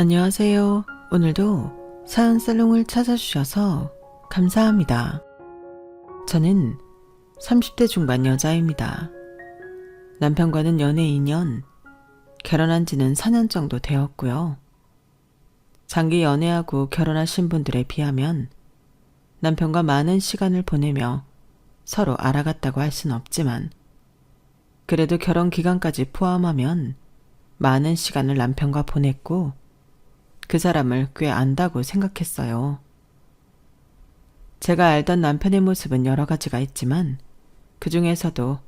안녕하세요. 오늘도 사연 살롱을 찾아주셔서 감사합니다. 저는 30대 중반 여자입니다. 남편과는 연애 2년, 결혼한 지는 4년 정도 되었고요. 장기 연애하고 결혼하신 분들에 비하면 남편과 많은 시간을 보내며 서로 알아갔다고 할 순 없지만 그래도 결혼 기간까지 포함하면 많은 시간을 남편과 보냈고 그 사람을 꽤 안다고 생각했어요. 제가 알던 남편의 모습은 여러 가지가 있지만 그 중에서도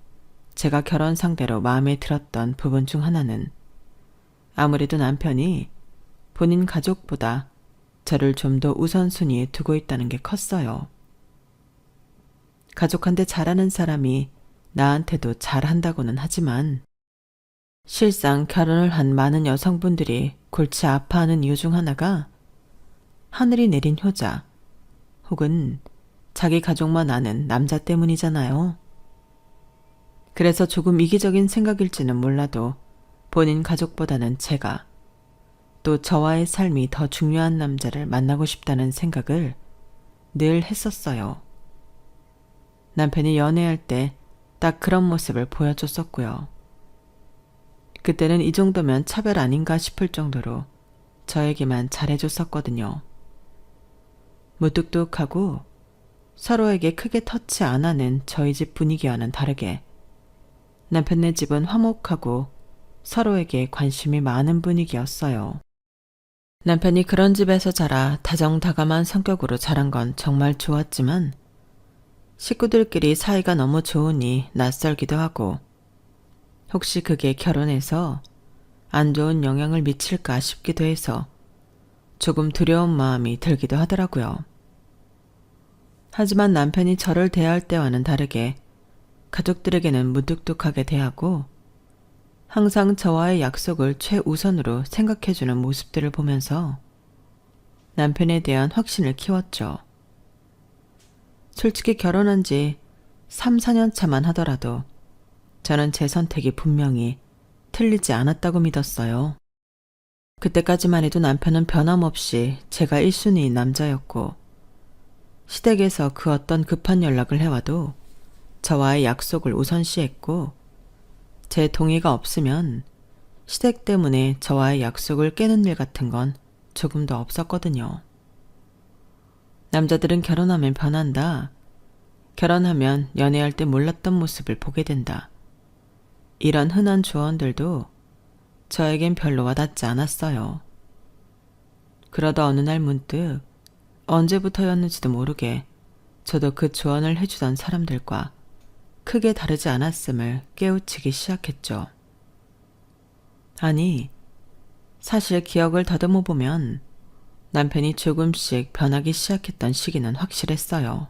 제가 결혼 상대로 마음에 들었던 부분 중 하나는 아무래도 남편이 본인 가족보다 저를 좀 더 우선순위에 두고 있다는 게 컸어요. 가족한테 잘하는 사람이 나한테도 잘한다고는 하지만 실상 결혼을 한 많은 여성분들이 골치 아파하는 이유 중 하나가 하늘이 내린 효자 혹은 자기 가족만 아는 남자 때문이잖아요. 그래서 조금 이기적인 생각일지는 몰라도 본인 가족보다는 제가 또 저와의 삶이 더 중요한 남자를 만나고 싶다는 생각을 늘 했었어요. 남편이 연애할 때 딱 그런 모습을 보여줬었고요. 그때는 이 정도면 차별 아닌가 싶을 정도로 저에게만 잘해줬었거든요. 무뚝뚝하고 서로에게 크게 터치 안 하는 저희 집 분위기와는 다르게 남편네 집은 화목하고 서로에게 관심이 많은 분위기였어요. 남편이 그런 집에서 자라 다정다감한 성격으로 자란 건 정말 좋았지만 식구들끼리 사이가 너무 좋으니 낯설기도 하고 혹시 그게 결혼해서 안 좋은 영향을 미칠까 싶기도 해서 조금 두려운 마음이 들기도 하더라고요. 하지만 남편이 저를 대할 때와는 다르게 가족들에게는 무뚝뚝하게 대하고 항상 저와의 약속을 최우선으로 생각해주는 모습들을 보면서 남편에 대한 확신을 키웠죠. 솔직히 결혼한 지 3, 4년 차만 하더라도 저는 제 선택이 분명히 틀리지 않았다고 믿었어요. 그때까지만 해도 남편은 변함없이 제가 1순위인 남자였고 시댁에서 그 어떤 급한 연락을 해와도 저와의 약속을 우선시했고 제 동의가 없으면 시댁 때문에 저와의 약속을 깨는 일 같은 건 조금도 없었거든요. 남자들은 결혼하면 변한다. 결혼하면 연애할 때 몰랐던 모습을 보게 된다. 이런 흔한 조언들도 저에겐 별로 와닿지 않았어요. 그러다 어느 날 문득 언제부터였는지도 모르게 저도 그 조언을 해주던 사람들과 크게 다르지 않았음을 깨우치기 시작했죠. 아니, 사실 기억을 더듬어 보면 남편이 조금씩 변하기 시작했던 시기는 확실했어요.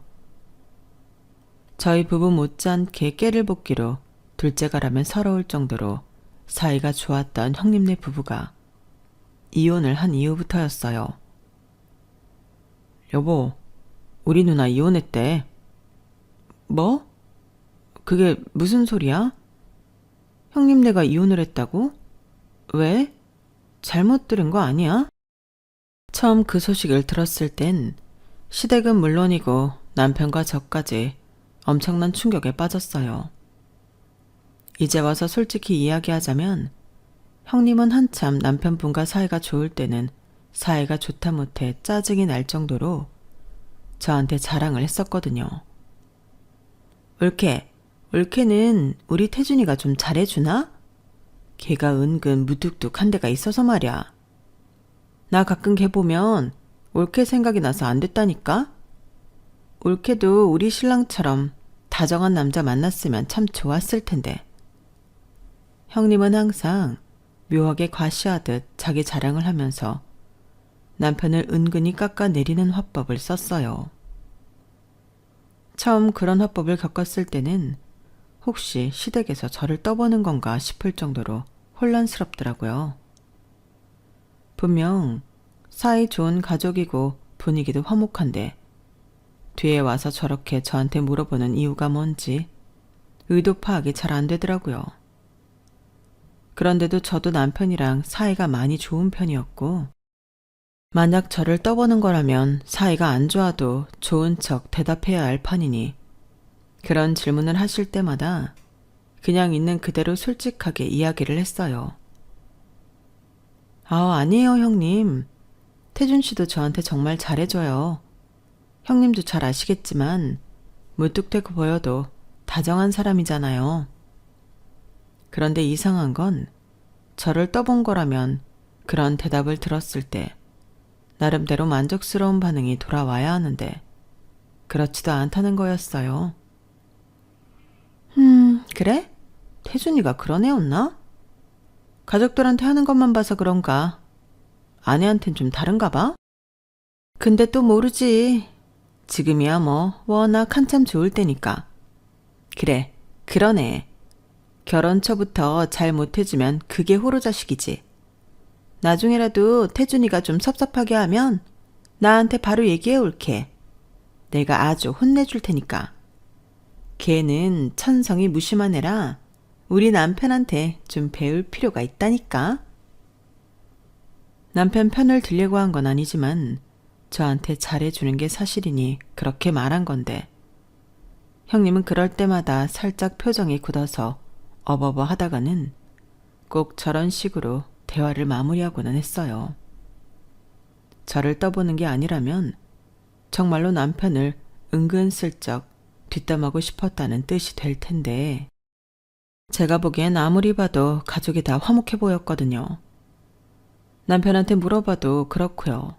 저희 부부 못지않게 깨를 볶기로 둘째가라면 서러울 정도로 사이가 좋았던 형님네 부부가 이혼을 한 이후부터였어요. 여보, 우리 누나 이혼했대. 뭐? 그게 무슨 소리야? 형님네가 이혼을 했다고? 왜? 잘못 들은 거 아니야? 처음 그 소식을 들었을 땐 시댁은 물론이고 남편과 저까지 엄청난 충격에 빠졌어요. 이제 와서 솔직히 이야기하자면 형님은 한참 남편분과 사이가 좋을 때는 사이가 좋다 못해 짜증이 날 정도로 저한테 자랑을 했었거든요. 올케는 우리 태준이가 좀 잘해주나? 걔가 은근 무뚝뚝한 데가 있어서 말이야. 나 가끔 걔 보면 올케 생각이 나서 안 됐다니까? 올케도 우리 신랑처럼 다정한 남자 만났으면 참 좋았을 텐데. 형님은 항상 묘하게 과시하듯 자기 자랑을 하면서 남편을 은근히 깎아내리는 화법을 썼어요. 처음 그런 화법을 겪었을 때는 혹시 시댁에서 저를 떠보는 건가 싶을 정도로 혼란스럽더라고요. 분명 사이 좋은 가족이고 분위기도 화목한데 뒤에 와서 저렇게 저한테 물어보는 이유가 뭔지 의도 파악이 잘 안 되더라고요. 그런데도 저도 남편이랑 사이가 많이 좋은 편이었고 만약 저를 떠보는 거라면 사이가 안 좋아도 좋은 척 대답해야 할 판이니 그런 질문을 하실 때마다 그냥 있는 그대로 솔직하게 이야기를 했어요. 아니에요, 형님. 태준 씨도 저한테 정말 잘해줘요. 형님도 잘 아시겠지만 무뚝대고 보여도 다정한 사람이잖아요. 그런데 이상한 건 저를 떠본 거라면 그런 대답을 들었을 때 나름대로 만족스러운 반응이 돌아와야 하는데 그렇지도 않다는 거였어요. 그래? 태준이가 그런 애였나? 가족들한테 하는 것만 봐서 그런가? 아내한텐 좀 다른가 봐? 근데 또 모르지. 지금이야 뭐 워낙 한참 좋을 때니까. 그래, 그러네. 결혼 초부터 잘 못해주면 그게 호로자식이지. 나중에라도 태준이가 좀 섭섭하게 하면 나한테 바로 얘기해 올게. 내가 아주 혼내줄 테니까. 걔는 천성이 무심한 애라 우리 남편한테 좀 배울 필요가 있다니까. 남편 편을 들려고 한 건 아니지만 저한테 잘해주는 게 사실이니 그렇게 말한 건데 형님은 그럴 때마다 살짝 표정이 굳어서 어버버 하다가는 꼭 저런 식으로 대화를 마무리하고는 했어요. 저를 떠보는 게 아니라면 정말로 남편을 은근슬쩍 뒷담하고 싶었다는 뜻이 될 텐데 제가 보기엔 아무리 봐도 가족이 다 화목해 보였거든요. 남편한테 물어봐도 그렇고요.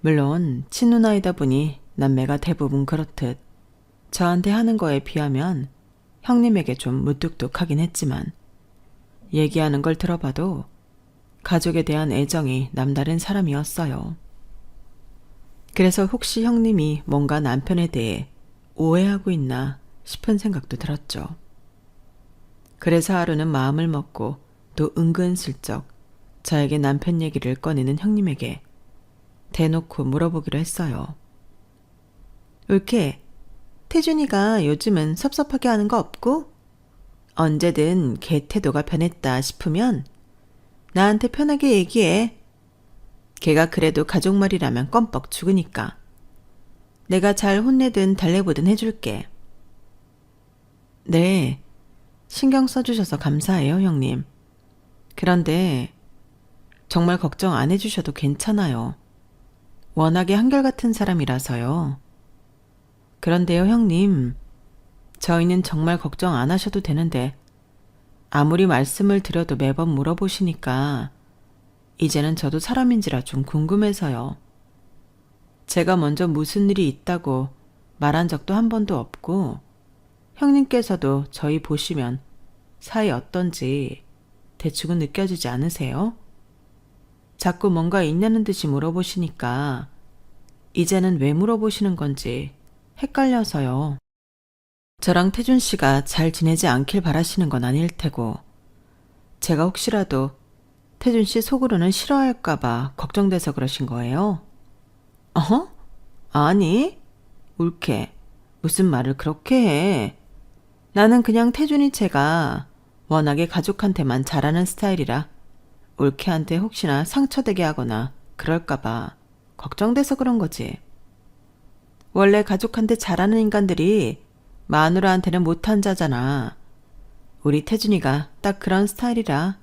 물론 친누나이다 보니 남매가 대부분 그렇듯 저한테 하는 거에 비하면 형님에게 좀 무뚝뚝하긴 했지만 얘기하는 걸 들어봐도 가족에 대한 애정이 남다른 사람이었어요. 그래서 혹시 형님이 뭔가 남편에 대해 오해하고 있나 싶은 생각도 들었죠. 그래서 하루는 마음을 먹고 또 은근슬쩍 저에게 남편 얘기를 꺼내는 형님에게 대놓고 물어보기로 했어요. 울케, 태준이가 요즘은 섭섭하게 하는 거 없고? 언제든 걔 태도가 변했다 싶으면 나한테 편하게 얘기해. 걔가 그래도 가족말이라면 껌뻑 죽으니까. 내가 잘 혼내든 달래보든 해줄게. 네, 신경 써주셔서 감사해요, 형님. 그런데 정말 걱정 안 해주셔도 괜찮아요. 워낙에 한결같은 사람이라서요. 그런데요, 형님. 저희는 정말 걱정 안 하셔도 되는데 아무리 말씀을 드려도 매번 물어보시니까 이제는 저도 사람인지라 좀 궁금해서요. 제가 먼저 무슨 일이 있다고 말한 적도 한 번도 없고 형님께서도 저희 보시면 사이 어떤지 대충은 느껴지지 않으세요? 자꾸 뭔가 있냐는 듯이 물어보시니까 이제는 왜 물어보시는 건지 헷갈려서요. 저랑 태준 씨가 잘 지내지 않길 바라시는 건 아닐 테고 제가 혹시라도 태준 씨 속으로는 싫어할까봐 걱정돼서 그러신 거예요? 아니, 울케. 무슨 말을 그렇게 해. 나는 그냥 태준이 제가 워낙에 가족한테만 잘하는 스타일이라 울케한테 혹시나 상처되게 하거나 그럴까봐 걱정돼서 그런 거지. 원래 가족한테 잘하는 인간들이 마누라한테는 못한 자잖아. 우리 태준이가 딱 그런 스타일이라.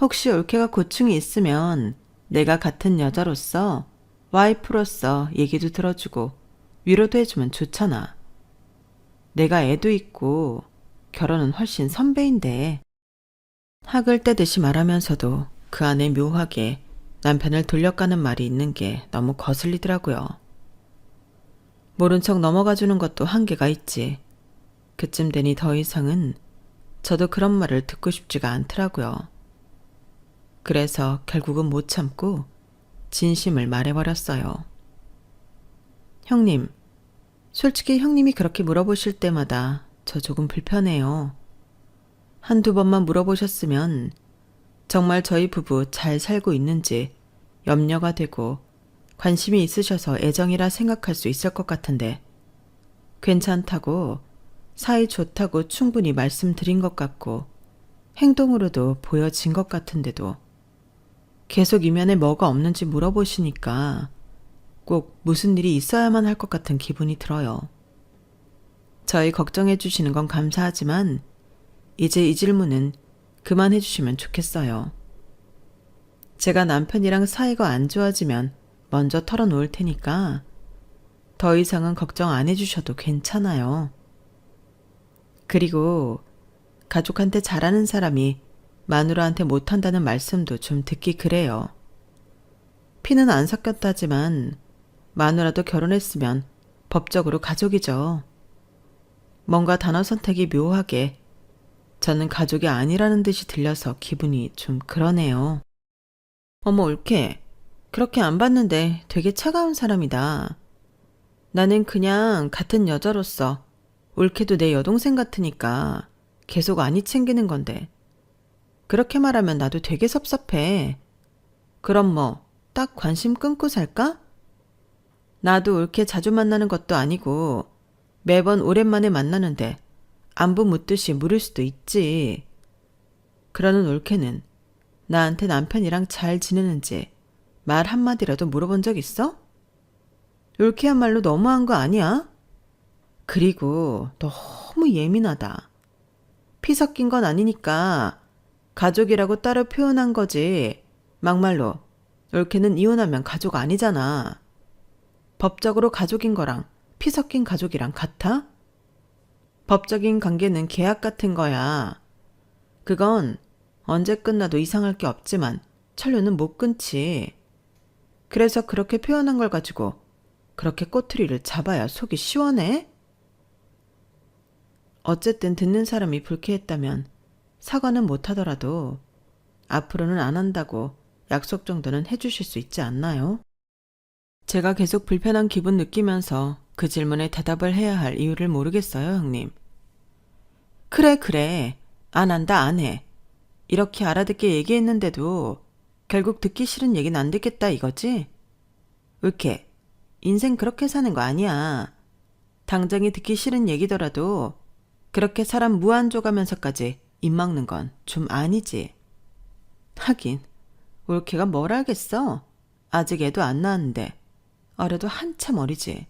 혹시 올케가 고충이 있으면 내가 같은 여자로서 와이프로서 얘기도 들어주고 위로도 해주면 좋잖아. 내가 애도 있고 결혼은 훨씬 선배인데. 학을 떼듯이 말하면서도 그 안에 묘하게 남편을 돌려가는 말이 있는 게 너무 거슬리더라고요. 모른 척 넘어가주는 것도 한계가 있지. 그쯤 되니 더 이상은 저도 그런 말을 듣고 싶지가 않더라고요. 그래서 결국은 못 참고 진심을 말해버렸어요. 형님, 솔직히 형님이 그렇게 물어보실 때마다 저 조금 불편해요. 한두 번만 물어보셨으면 정말 저희 부부 잘 살고 있는지 염려가 되고 관심이 있으셔서 애정이라 생각할 수 있을 것 같은데 괜찮다고 사이 좋다고 충분히 말씀드린 것 같고 행동으로도 보여진 것 같은데도 계속 이면에 뭐가 없는지 물어보시니까 꼭 무슨 일이 있어야만 할 것 같은 기분이 들어요. 저희 걱정해 주시는 건 감사하지만 이제 이 질문은 그만해 주시면 좋겠어요. 제가 남편이랑 사이가 안 좋아지면 먼저 털어놓을 테니까 더 이상은 걱정 안 해주셔도 괜찮아요. 그리고 가족한테 잘하는 사람이 마누라한테 못한다는 말씀도 좀 듣기 그래요. 피는 안 섞였다지만 마누라도 결혼했으면 법적으로 가족이죠. 뭔가 단어 선택이 묘하게 저는 가족이 아니라는 듯이 들려서 기분이 좀 그러네요. 어머, 옳게. 그렇게 안 봤는데 되게 차가운 사람이다. 나는 그냥 같은 여자로서 옳게도 내 여동생 같으니까 계속 안이 챙기는 건데. 그렇게 말하면 나도 되게 섭섭해. 그럼 뭐, 딱 관심 끊고 살까? 나도 옳게 자주 만나는 것도 아니고 매번 오랜만에 만나는데 안부 묻듯이 물을 수도 있지. 그러는 옳게는 나한테 남편이랑 잘 지내는지 말 한마디라도 물어본 적 있어? 옳게야말로 너무한 거 아니야? 그리고 너무 예민하다. 피 섞인 건 아니니까 가족이라고 따로 표현한 거지. 막말로 옳게는 이혼하면 가족 아니잖아. 법적으로 가족인 거랑 피 섞인 가족이랑 같아? 법적인 관계는 계약 같은 거야. 그건 언제 끝나도 이상할 게 없지만 천류는 못 끊지. 그래서 그렇게 표현한 걸 가지고 그렇게 꼬투리를 잡아야 속이 시원해? 어쨌든 듣는 사람이 불쾌했다면 사과는 못하더라도 앞으로는 안 한다고 약속 정도는 해주실 수 있지 않나요? 제가 계속 불편한 기분 느끼면서 그 질문에 대답을 해야 할 이유를 모르겠어요, 형님. 그래. 안 한다, 안 해. 이렇게 알아듣게 얘기했는데도 결국 듣기 싫은 얘기는 안 듣겠다 이거지? 옳게. 인생 그렇게 사는 거 아니야. 당장이 듣기 싫은 얘기더라도 그렇게 사람 무한 줘가면서까지 입 막는 건 좀 아니지. 하긴 옳게가 뭘 알겠어. 아직 애도 안 낳았는데 어려도 한참 어리지.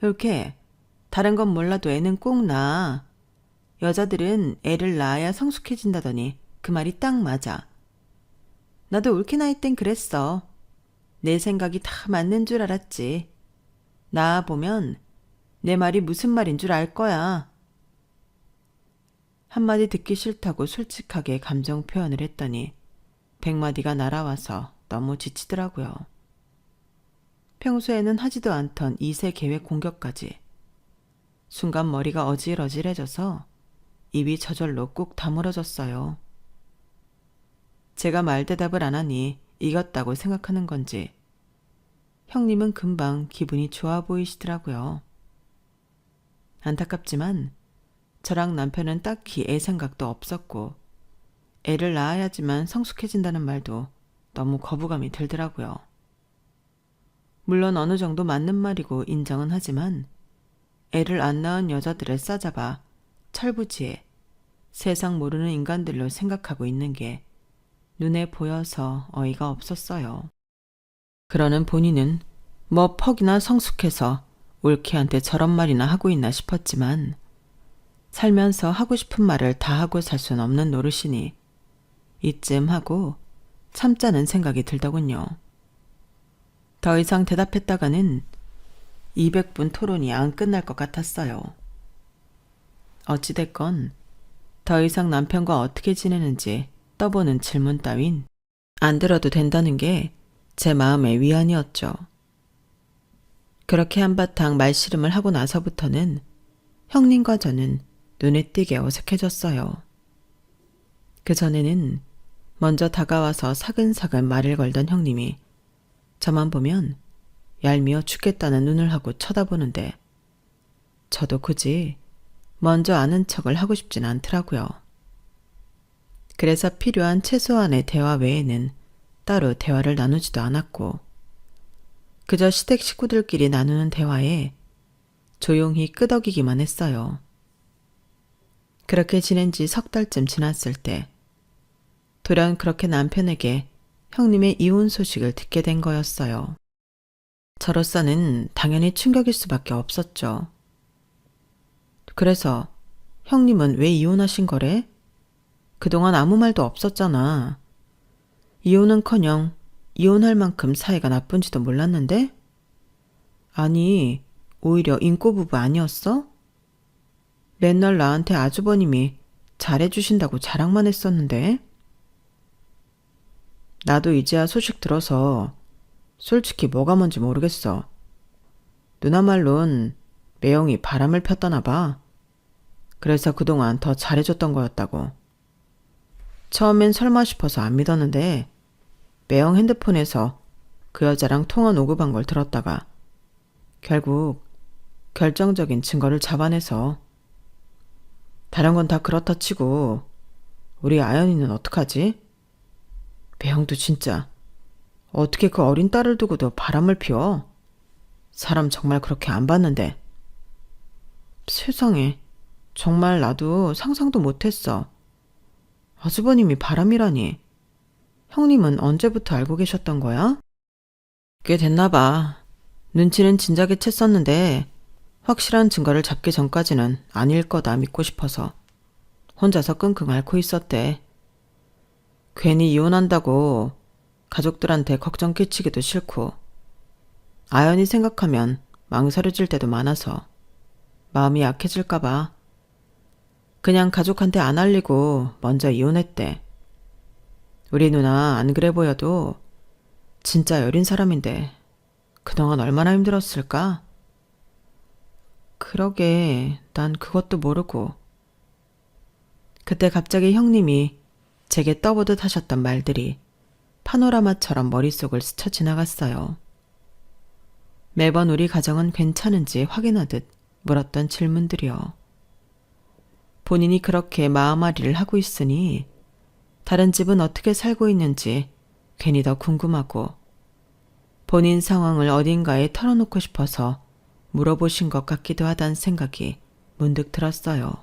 옳게 다른 건 몰라도 애는 꼭 낳아. 여자들은 애를 낳아야 성숙해진다더니 그 말이 딱 맞아. 나도 옳게 나이 땐 그랬어. 내 생각이 다 맞는 줄 알았지. 낳아보면 내 말이 무슨 말인 줄 알 거야. 한마디 듣기 싫다고 솔직하게 감정 표현을 했더니 100마디가 날아와서 너무 지치더라고요. 평소에는 하지도 않던 이세 계획 공격까지. 순간 머리가 어질어질해져서 입이 저절로 꾹 다물어졌어요. 제가 말대답을 안 하니 이겼다고 생각하는 건지 형님은 금방 기분이 좋아 보이시더라고요. 안타깝지만 저랑 남편은 딱히 애 생각도 없었고 애를 낳아야지만 성숙해진다는 말도 너무 거부감이 들더라고요. 물론 어느 정도 맞는 말이고 인정은 하지만 애를 안 낳은 여자들을 싸잡아 철부지에 세상 모르는 인간들로 생각하고 있는 게 눈에 보여서 어이가 없었어요. 그러는 본인은 뭐 퍽이나 성숙해서 올케한테 저런 말이나 하고 있나 싶었지만 살면서 하고 싶은 말을 다 하고 살 순 없는 노릇이니 이쯤 하고 참자는 생각이 들더군요. 더 이상 대답했다가는 200분 토론이 안 끝날 것 같았어요. 어찌됐건 더 이상 남편과 어떻게 지내는지 떠보는 질문 따윈 안 들어도 된다는 게 제 마음의 위안이었죠. 그렇게 한바탕 말씨름을 하고 나서부터는 형님과 저는 눈에 띄게 어색해졌어요. 그전에는 먼저 다가와서 사근사근 말을 걸던 형님이 저만 보면 얄미워 죽겠다는 눈을 하고 쳐다보는데 저도 굳이 먼저 아는 척을 하고 싶진 않더라고요. 그래서 필요한 최소한의 대화 외에는 따로 대화를 나누지도 않았고 그저 시댁 식구들끼리 나누는 대화에 조용히 끄덕이기만 했어요. 그렇게 지낸 지 석 달쯤 지났을 때 돌연 그렇게 남편에게 형님의 이혼 소식을 듣게 된 거였어요. 저로서는 당연히 충격일 수밖에 없었죠. 그래서 형님은 왜 이혼하신 거래? 그동안 아무 말도 없었잖아. 이혼은커녕 이혼할 만큼 사이가 나쁜지도 몰랐는데? 아니, 오히려 인꼬부부 아니었어? 맨날 나한테 아주버님이 잘해주신다고 자랑만 했었는데? 나도 이제야 소식 들어서 솔직히 뭐가 뭔지 모르겠어. 누나 말론 매형이 바람을 폈더나 봐. 그래서 그동안 더 잘해줬던 거였다고. 처음엔 설마 싶어서 안 믿었는데 매형 핸드폰에서 그 여자랑 통화 녹음한 걸 들었다가 결국 결정적인 증거를 잡아내서 다른 건 다 그렇다 치고 우리 아연이는 어떡하지? 매형도 진짜 어떻게 그 어린 딸을 두고도 바람을 피워? 사람 정말 그렇게 안 봤는데. 세상에, 정말 나도 상상도 못했어. 아주버님이 바람이라니. 형님은 언제부터 알고 계셨던 거야? 꽤 됐나 봐. 눈치는 진작에 챘었는데 확실한 증거를 잡기 전까지는 아닐 거다 믿고 싶어서 혼자서 끙끙 앓고 있었대. 괜히 이혼한다고 가족들한테 걱정 끼치기도 싫고 아연이 생각하면 망설여질 때도 많아서 마음이 약해질까 봐 그냥 가족한테 안 알리고 먼저 이혼했대. 우리 누나 안 그래 보여도 진짜 여린 사람인데 그동안 얼마나 힘들었을까? 그러게, 난 그것도 모르고. 그때 갑자기 형님이 제게 떠보듯 하셨던 말들이 파노라마처럼 머릿속을 스쳐 지나갔어요. 매번 우리 가정은 괜찮은지 확인하듯 물었던 질문들이요. 본인이 그렇게 마음앓이를 하고 있으니 다른 집은 어떻게 살고 있는지 괜히 더 궁금하고 본인 상황을 어딘가에 털어놓고 싶어서 물어보신 것 같기도 하다는 생각이 문득 들었어요.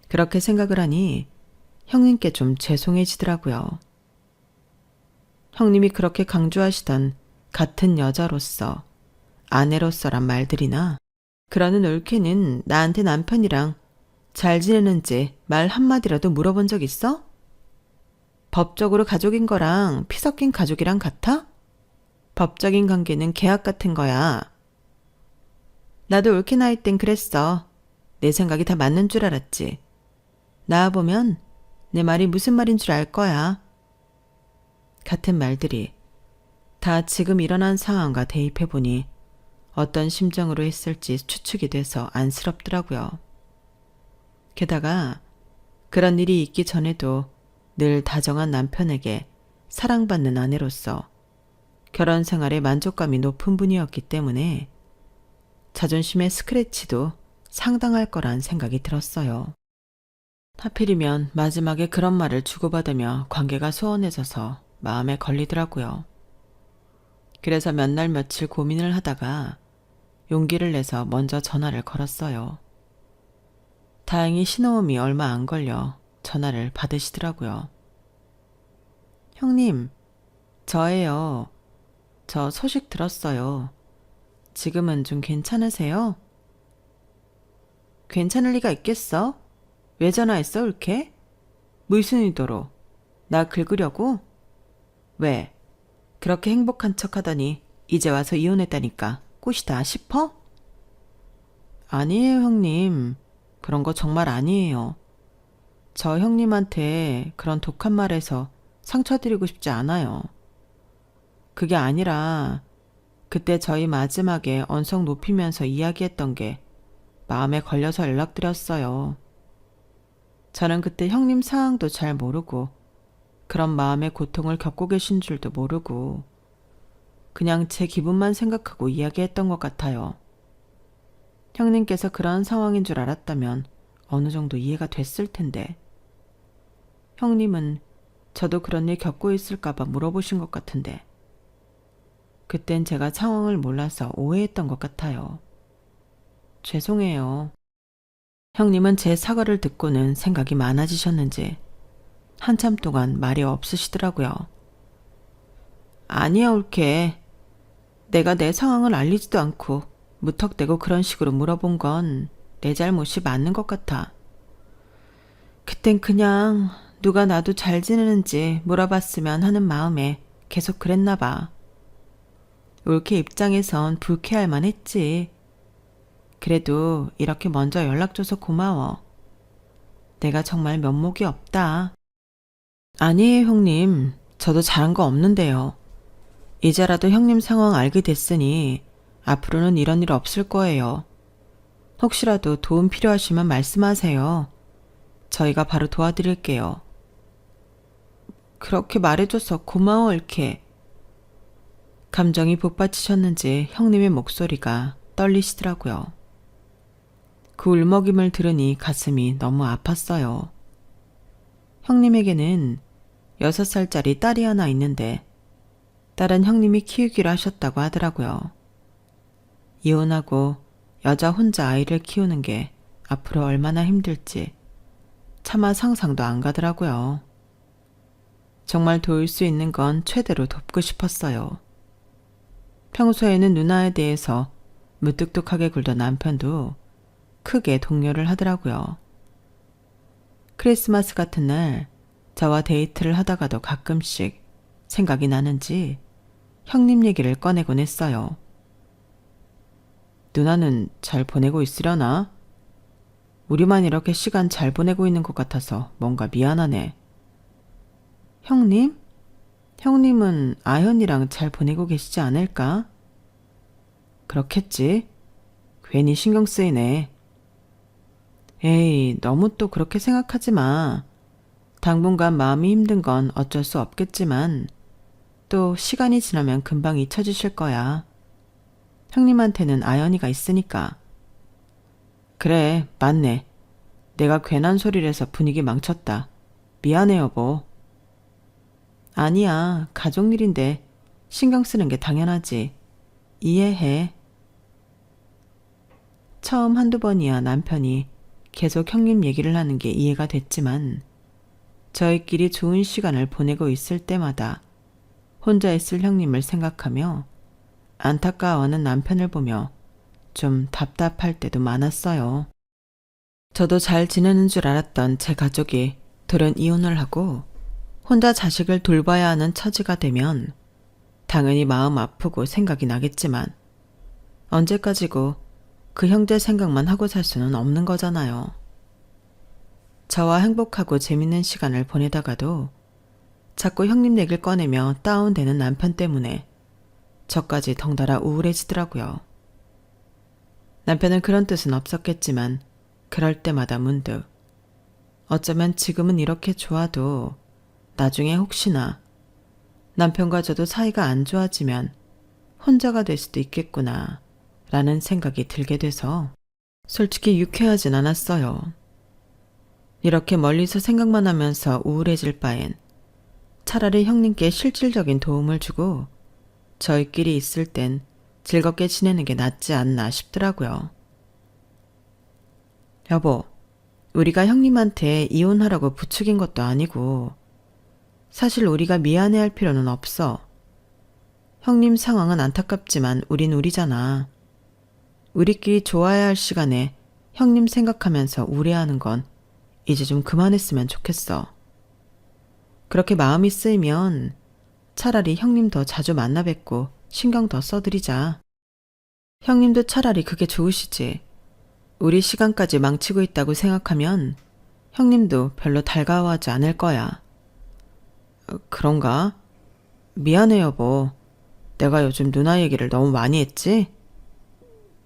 그렇게 생각을 하니 형님께 좀 죄송해지더라고요. 형님이 그렇게 강조하시던 같은 여자로서, 아내로서란 말들이나 그러는 올케는 나한테 남편이랑 잘 지내는지 말 한마디라도 물어본 적 있어? 법적으로 가족인 거랑 피 섞인 가족이랑 같아? 법적인 관계는 계약 같은 거야. 나도 올케 나이 땐 그랬어. 내 생각이 다 맞는 줄 알았지. 나와보면 내 말이 무슨 말인 줄 알 거야. 같은 말들이 다 지금 일어난 상황과 대입해보니 어떤 심정으로 했을지 추측이 돼서 안쓰럽더라고요. 게다가 그런 일이 있기 전에도 늘 다정한 남편에게 사랑받는 아내로서 결혼 생활에 만족감이 높은 분이었기 때문에 자존심의 스크래치도 상당할 거란 생각이 들었어요. 하필이면 마지막에 그런 말을 주고받으며 관계가 소원해져서 마음에 걸리더라고요. 그래서 몇 날 며칠 고민을 하다가 용기를 내서 먼저 전화를 걸었어요. 다행히 신호음이 얼마 안 걸려 전화를 받으시더라고요. 형님, 저예요. 저 소식 들었어요. 지금은 좀 괜찮으세요? 괜찮을 리가 있겠어? 왜 전화했어, 이렇게? 무슨 의도로? 나 긁으려고? 왜? 그렇게 행복한 척 하더니 이제 와서 이혼했다니까 꽃이다 싶어? 아니에요, 형님. 그런 거 정말 아니에요. 저 형님한테 그런 독한 말해서 상처드리고 싶지 않아요. 그게 아니라 그때 저희 마지막에 언성 높이면서 이야기했던 게 마음에 걸려서 연락드렸어요. 저는 그때 형님 상황도 잘 모르고 그런 마음의 고통을 겪고 계신 줄도 모르고 그냥 제 기분만 생각하고 이야기했던 것 같아요. 형님께서 그런 상황인 줄 알았다면 어느 정도 이해가 됐을 텐데 형님은 저도 그런 일 겪고 있을까봐 물어보신 것 같은데 그땐 제가 상황을 몰라서 오해했던 것 같아요. 죄송해요. 형님은 제 사과를 듣고는 생각이 많아지셨는지 한참 동안 말이 없으시더라고요. 아니야, 올케. 내가 내 상황을 알리지도 않고 무턱대고 그런 식으로 물어본 건 내 잘못이 맞는 것 같아. 그땐 그냥 누가 나도 잘 지내는지 물어봤으면 하는 마음에 계속 그랬나 봐. 올케 입장에선 불쾌할 만했지. 그래도 이렇게 먼저 연락줘서 고마워. 내가 정말 면목이 없다. 아니에요, 형님. 저도 잘한 거 없는데요. 이제라도 형님 상황 알게 됐으니 앞으로는 이런 일 없을 거예요. 혹시라도 도움 필요하시면 말씀하세요. 저희가 바로 도와드릴게요. 그렇게 말해줘서 고마워, 이렇게. 감정이 북받치셨는지 형님의 목소리가 떨리시더라고요. 그 울먹임을 들으니 가슴이 너무 아팠어요. 형님에게는 6살짜리 딸이 하나 있는데 딸은 형님이 키우기로 하셨다고 하더라고요. 이혼하고 여자 혼자 아이를 키우는 게 앞으로 얼마나 힘들지 차마 상상도 안 가더라고요. 정말 도울 수 있는 건 최대로 돕고 싶었어요. 평소에는 누나에 대해서 무뚝뚝하게 굴던 남편도 크게 동요를 하더라고요. 크리스마스 같은 날 저와 데이트를 하다가도 가끔씩 생각이 나는지 형님 얘기를 꺼내곤 했어요. 누나는 잘 보내고 있으려나? 우리만 이렇게 시간 잘 보내고 있는 것 같아서 뭔가 미안하네. 형님? 형님은 아현이랑 잘 보내고 계시지 않을까? 그렇겠지. 괜히 신경 쓰이네. 에이, 너무 또 그렇게 생각하지 마. 당분간 마음이 힘든 건 어쩔 수 없겠지만 또 시간이 지나면 금방 잊혀지실 거야. 형님한테는 아연이가 있으니까. 그래, 맞네. 내가 괜한 소리를 해서 분위기 망쳤다. 미안해, 여보. 아니야, 가족 일인데 신경 쓰는 게 당연하지. 이해해. 처음 한두 번이야 남편이 계속 형님 얘기를 하는 게 이해가 됐지만 저희끼리 좋은 시간을 보내고 있을 때마다 혼자 있을 형님을 생각하며 안타까워하는 남편을 보며 좀 답답할 때도 많았어요. 저도 잘 지내는 줄 알았던 제 가족이 돌연 이혼을 하고 혼자 자식을 돌봐야 하는 처지가 되면 당연히 마음 아프고 생각이 나겠지만 언제까지고 그 형제 생각만 하고 살 수는 없는 거잖아요. 저와 행복하고 재밌는 시간을 보내다가도 자꾸 형님 얘기를 꺼내며 다운되는 남편 때문에 저까지 덩달아 우울해지더라고요. 남편은 그런 뜻은 없었겠지만 그럴 때마다 문득 어쩌면 지금은 이렇게 좋아도 나중에 혹시나 남편과 저도 사이가 안 좋아지면 혼자가 될 수도 있겠구나 라는 생각이 들게 돼서 솔직히 유쾌하진 않았어요. 이렇게 멀리서 생각만 하면서 우울해질 바엔 차라리 형님께 실질적인 도움을 주고 저희끼리 있을 땐 즐겁게 지내는 게 낫지 않나 싶더라고요. 여보, 우리가 형님한테 이혼하라고 부추긴 것도 아니고 사실 우리가 미안해할 필요는 없어. 형님 상황은 안타깝지만 우린 우리잖아. 우리끼리 좋아야 할 시간에 형님 생각하면서 우울해하는 건 이제 좀 그만했으면 좋겠어. 그렇게 마음이 쓰이면 차라리 형님 더 자주 만나 뵙고 신경 더 써드리자. 형님도 차라리 그게 좋으시지. 우리 시간까지 망치고 있다고 생각하면 형님도 별로 달가워하지 않을 거야. 그런가? 미안해, 여보. 내가 요즘 누나 얘기를 너무 많이 했지?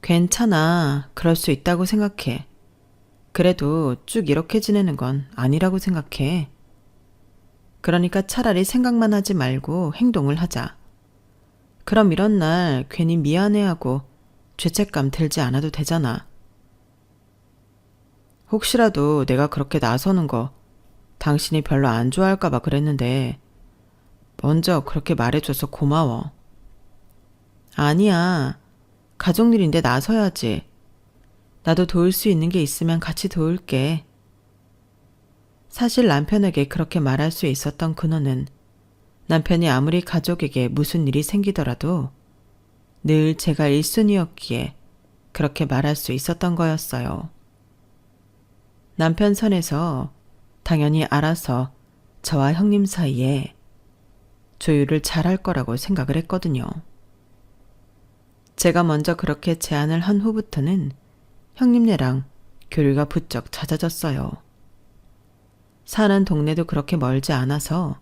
괜찮아. 그럴 수 있다고 생각해. 그래도 쭉 이렇게 지내는 건 아니라고 생각해. 그러니까 차라리 생각만 하지 말고 행동을 하자. 그럼 이런 날 괜히 미안해하고 죄책감 들지 않아도 되잖아. 혹시라도 내가 그렇게 나서는 거 당신이 별로 안 좋아할까 봐 그랬는데 먼저 그렇게 말해줘서 고마워. 아니야. 가족 일인데 나서야지. 나도 도울 수 있는 게 있으면 같이 도울게. 사실 남편에게 그렇게 말할 수 있었던 근원은 남편이 아무리 가족에게 무슨 일이 생기더라도 늘 제가 1순위였기에 그렇게 말할 수 있었던 거였어요. 남편 선에서 당연히 알아서 저와 형님 사이에 조율을 잘할 거라고 생각을 했거든요. 제가 먼저 그렇게 제안을 한 후부터는 형님네랑 교류가 부쩍 잦아졌어요. 사는 동네도 그렇게 멀지 않아서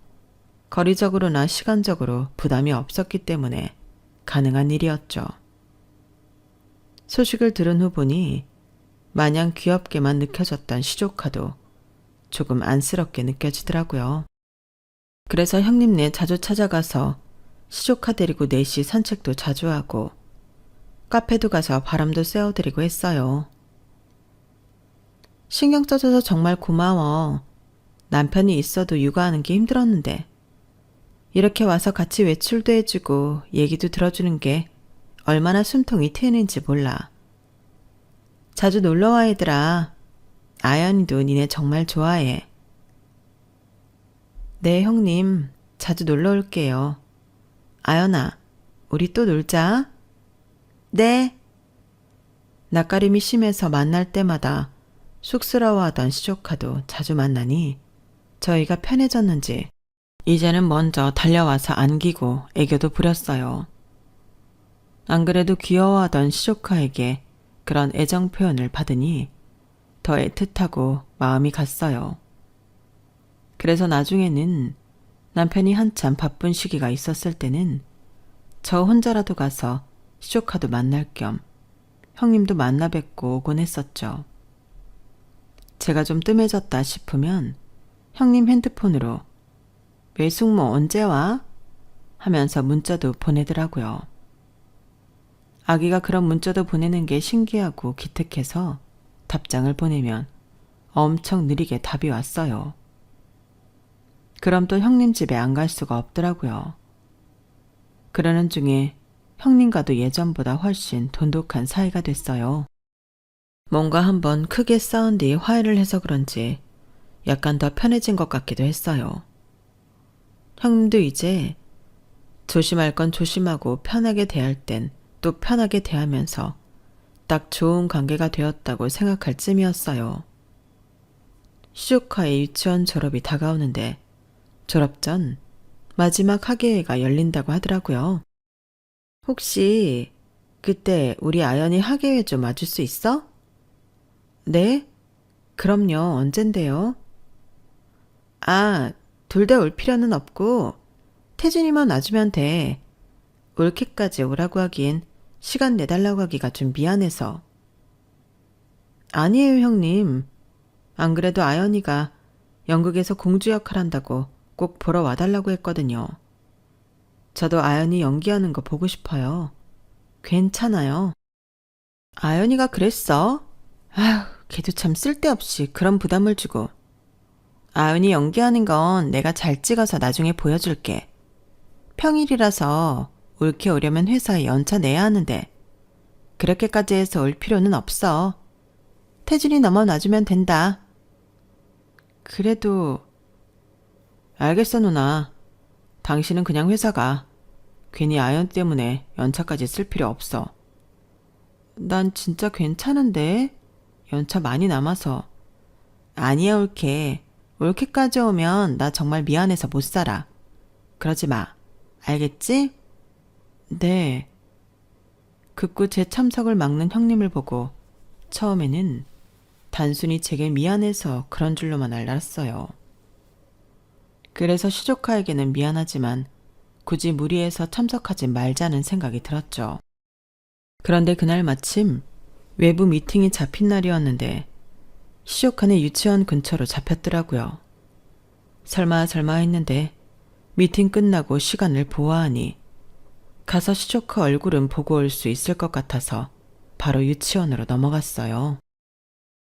거리적으로나 시간적으로 부담이 없었기 때문에 가능한 일이었죠. 소식을 들은 후 보니 마냥 귀엽게만 느껴졌던 시조카도 조금 안쓰럽게 느껴지더라고요. 그래서 형님네 자주 찾아가서 시조카 데리고 4시 산책도 자주 하고 카페도 가서 바람도 쐬어드리고 했어요. 신경 써줘서 정말 고마워. 남편이 있어도 육아하는 게 힘들었는데 이렇게 와서 같이 외출도 해주고 얘기도 들어주는 게 얼마나 숨통이 트이는지 몰라. 자주 놀러와 얘들아. 아연이도 니네 정말 좋아해. 네 형님, 자주 놀러 올게요. 아연아, 우리 또 놀자. 네. 낯가림이 심해서 만날 때마다 쑥스러워하던 시조카도 자주 만나니 저희가 편해졌는지 이제는 먼저 달려와서 안기고 애교도 부렸어요. 안 그래도 귀여워하던 시조카에게 그런 애정 표현을 받으니 더 애틋하고 마음이 갔어요. 그래서 나중에는 남편이 한참 바쁜 시기가 있었을 때는 저 혼자라도 가서 시조카도 만날 겸 형님도 만나 뵙고 오곤 했었죠. 제가 좀 뜸해졌다 싶으면 형님 핸드폰으로 외숙모 언제 와? 하면서 문자도 보내더라고요. 아기가 그런 문자도 보내는 게 신기하고 기특해서 답장을 보내면 엄청 느리게 답이 왔어요. 그럼 또 형님 집에 안 갈 수가 없더라고요. 그러는 중에 형님과도 예전보다 훨씬 돈독한 사이가 됐어요. 뭔가 한번 크게 싸운 뒤 화해를 해서 그런지 약간 더 편해진 것 같기도 했어요. 형님도 이제 조심할 건 조심하고 편하게 대할 땐 또 편하게 대하면서 딱 좋은 관계가 되었다고 생각할 쯤이었어요. 시조카의 유치원 졸업이 다가오는데 졸업 전 마지막 학예회가 열린다고 하더라고요. 혹시 그때 우리 아연이 학예회 좀 와줄 수 있어? 네? 그럼요. 언젠데요? 둘 다 올 필요는 없고 태준이만 와주면 돼. 올케까지 오라고 하긴 시간 내달라고 하기가 좀 미안해서. 아니에요, 형님. 안 그래도 아연이가 연극에서 공주 역할 한다고 꼭 보러 와달라고 했거든요. 저도 아연이 연기하는 거 보고 싶어요. 괜찮아요. 아연이가 그랬어? 아휴, 걔도 참 쓸데없이 그런 부담을 주고. 아연이 연기하는 건 내가 잘 찍어서 나중에 보여줄게. 평일이라서 올케 오려면 회사에 연차 내야 하는데 그렇게까지 해서 올 필요는 없어. 태준이 넘어놔주면 된다. 그래도 알겠어 누나. 당신은 그냥 회사 가. 괜히 아연 때문에 연차까지 쓸 필요 없어. 난 진짜 괜찮은데 연차 많이 남아서. 아니야 올케. 올케까지 오면 나 정말 미안해서 못 살아. 그러지 마. 알겠지? 네. 극구 제 참석을 막는 형님을 보고 처음에는 단순히 제게 미안해서 그런 줄로만 알았어요. 그래서 시조카에게는 미안하지만 굳이 무리해서 참석하지 말자는 생각이 들었죠. 그런데 그날 마침 외부 미팅이 잡힌 날이었는데 시조카는 유치원 근처로 잡혔더라고요. 설마 했는데 미팅 끝나고 시간을 보아하니 가서 시조카 얼굴은 보고 올 수 있을 것 같아서 바로 유치원으로 넘어갔어요.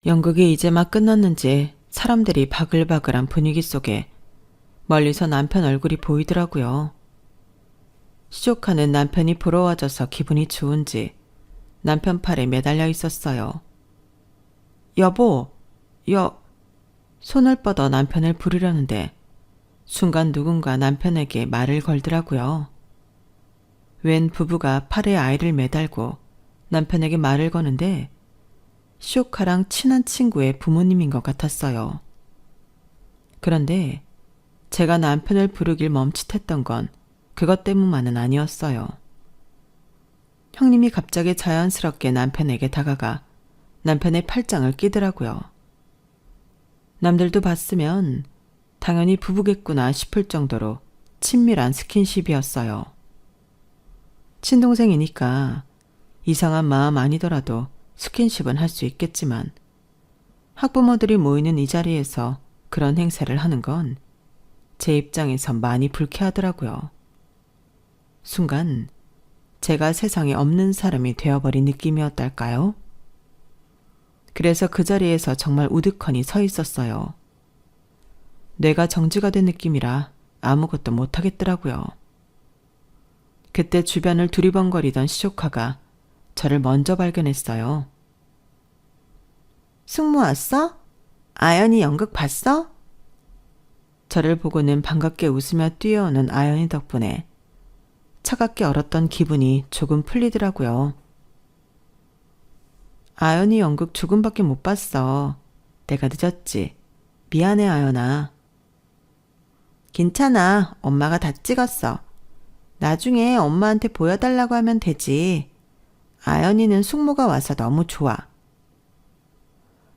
연극이 이제 막 끝났는지 사람들이 바글바글한 분위기 속에 멀리서 남편 얼굴이 보이더라고요. 시조카는 남편이 보러 와줘서 기분이 좋은지 남편 팔에 매달려 있었어요. 여보, 손을 뻗어 남편을 부르려는데 순간 누군가 남편에게 말을 걸더라고요. 웬 부부가 팔에 아이를 매달고 남편에게 말을 거는데 시오카랑 친한 친구의 부모님인 것 같았어요. 그런데 제가 남편을 부르길 멈칫했던 건 그것 때문만은 아니었어요. 형님이 갑자기 자연스럽게 남편에게 다가가 남편의 팔짱을 끼더라고요. 남들도 봤으면 당연히 부부겠구나 싶을 정도로 친밀한 스킨십이었어요. 친동생이니까 이상한 마음 아니더라도 스킨십은 할 수 있겠지만 학부모들이 모이는 이 자리에서 그런 행세를 하는 건 제 입장에선 많이 불쾌하더라고요. 순간 제가 세상에 없는 사람이 되어버린 느낌이었달까요? 그래서 그 자리에서 정말 우두커니 서 있었어요. 뇌가 정지가 된 느낌이라 아무것도 못하겠더라고요. 그때 주변을 두리번거리던 시조카가 저를 먼저 발견했어요. 승무 왔어? 아연이 연극 봤어? 저를 보고는 반갑게 웃으며 뛰어오는 아연이 덕분에 차갑게 얼었던 기분이 조금 풀리더라고요. 아연이 연극 조금밖에 못 봤어. 내가 늦었지. 미안해 아연아. 괜찮아. 엄마가 다 찍었어. 나중에 엄마한테 보여달라고 하면 되지. 아연이는 숙모가 와서 너무 좋아.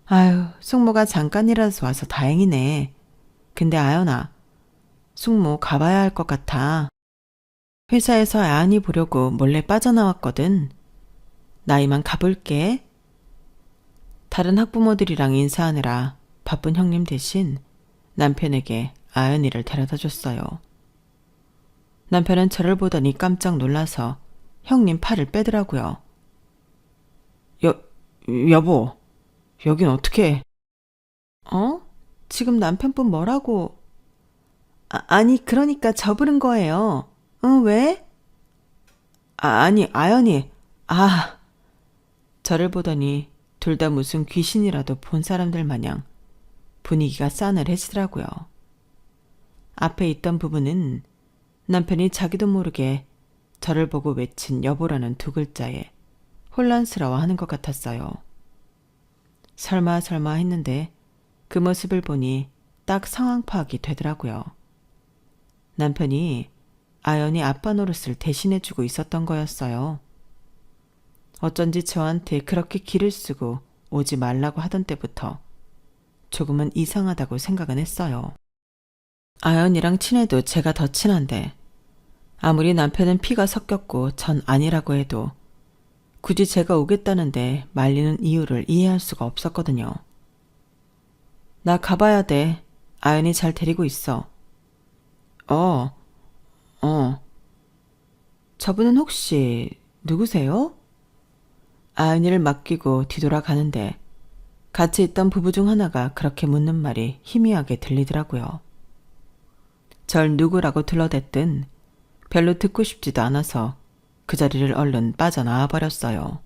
아유, 숙모가 잠깐이라도 와서 다행이네. 근데 아연아, 숙모 가봐야 할 것 같아. 회사에서 아연이 보려고 몰래 빠져나왔거든. 나 이만 가볼게. 다른 학부모들이랑 인사하느라 바쁜 형님 대신 남편에게 아연이를 데려다 줬어요. 남편은 저를 보더니 깜짝 놀라서 형님 팔을 빼더라고요. 여보, 여긴 어떻게... 어? 지금 남편분 뭐라고... 아니, 그러니까 저 부른 거예요. 응, 왜? 아니, 아연이... 저를 보더니 둘 다 무슨 귀신이라도 본 사람들 마냥 분위기가 싸늘해지더라고요. 앞에 있던 부부는 남편이 자기도 모르게 저를 보고 외친 여보라는 두 글자에 혼란스러워하는 것 같았어요. 설마 했는데 그 모습을 보니 딱 상황 파악이 되더라고요. 남편이 아연이 아빠 노릇을 대신해주고 있었던 거였어요. 어쩐지 저한테 그렇게 기를 쓰고 오지 말라고 하던 때부터 조금은 이상하다고 생각은 했어요. 아연이랑 친해도 제가 더 친한데 아무리 남편은 피가 섞였고 전 아니라고 해도 굳이 제가 오겠다는데 말리는 이유를 이해할 수가 없었거든요. 나 가봐야 돼. 아연이 잘 데리고 있어. 저분은 혹시 누구세요? 아연이를 맡기고 뒤돌아가는데 같이 있던 부부 중 하나가 그렇게 묻는 말이 희미하게 들리더라고요. 절 누구라고 둘러댔든 별로 듣고 싶지도 않아서 그 자리를 얼른 빠져나와 버렸어요.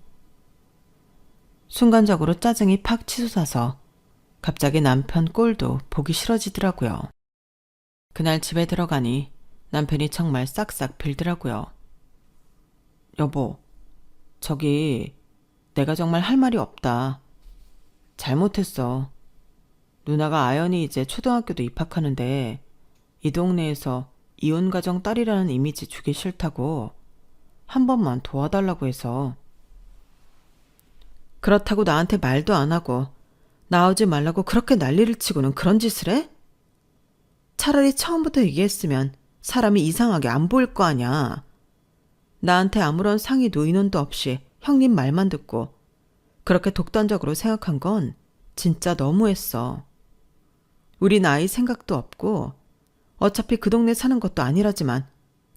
순간적으로 짜증이 팍 치솟아서 갑자기 남편 꼴도 보기 싫어지더라고요. 그날 집에 들어가니 남편이 정말 싹싹 빌더라고요. 여보, 저기 내가 정말 할 말이 없다. 잘못했어. 누나가 아연이 이제 초등학교도 입학하는데 이 동네에서 이혼가정 딸이라는 이미지 주기 싫다고 한 번만 도와달라고 해서. 그렇다고 나한테 말도 안 하고 나오지 말라고 그렇게 난리를 치고는 그런 짓을 해? 차라리 처음부터 얘기했으면 사람이 이상하게 안 보일 거 아냐. 나한테 아무런 상의도 인원도 없이 형님 말만 듣고 그렇게 독단적으로 생각한 건 진짜 너무했어. 우린 아이 생각도 없고 어차피 그 동네 사는 것도 아니라지만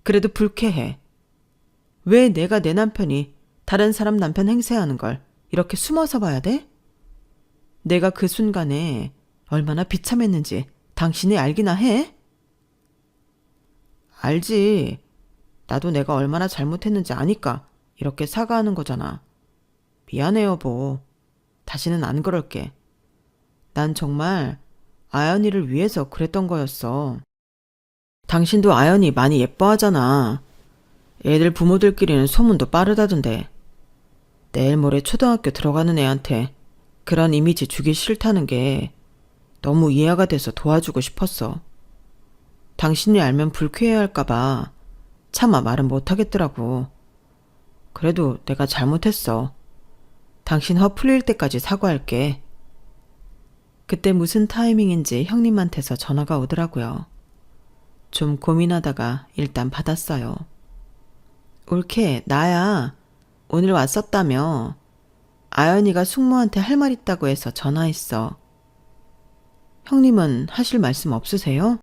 그래도 불쾌해. 왜 내가 내 남편이 다른 사람 남편 행세하는 걸 이렇게 숨어서 봐야 돼? 내가 그 순간에 얼마나 비참했는지 당신이 알기나 해? 알지. 나도 내가 얼마나 잘못했는지 아니까 이렇게 사과하는 거잖아. 미안해 여보. 다시는 안 그럴게. 난 정말 아연이를 위해서 그랬던 거였어. 당신도 아연이 많이 예뻐하잖아. 애들 부모들끼리는 소문도 빠르다던데. 내일 모레 초등학교 들어가는 애한테 그런 이미지 주기 싫다는 게 너무 이해가 돼서 도와주고 싶었어. 당신이 알면 불쾌해할까봐 차마 말은 못하겠더라고. 그래도 내가 잘못했어. 당신 허 풀릴 때까지 사과할게. 그때 무슨 타이밍인지 형님한테서 전화가 오더라고요. 좀 고민하다가 일단 받았어요. 올케, 나야. 오늘 왔었다며. 아연이가 숙모한테 할 말 있다고 해서 전화했어. 형님은 하실 말씀 없으세요?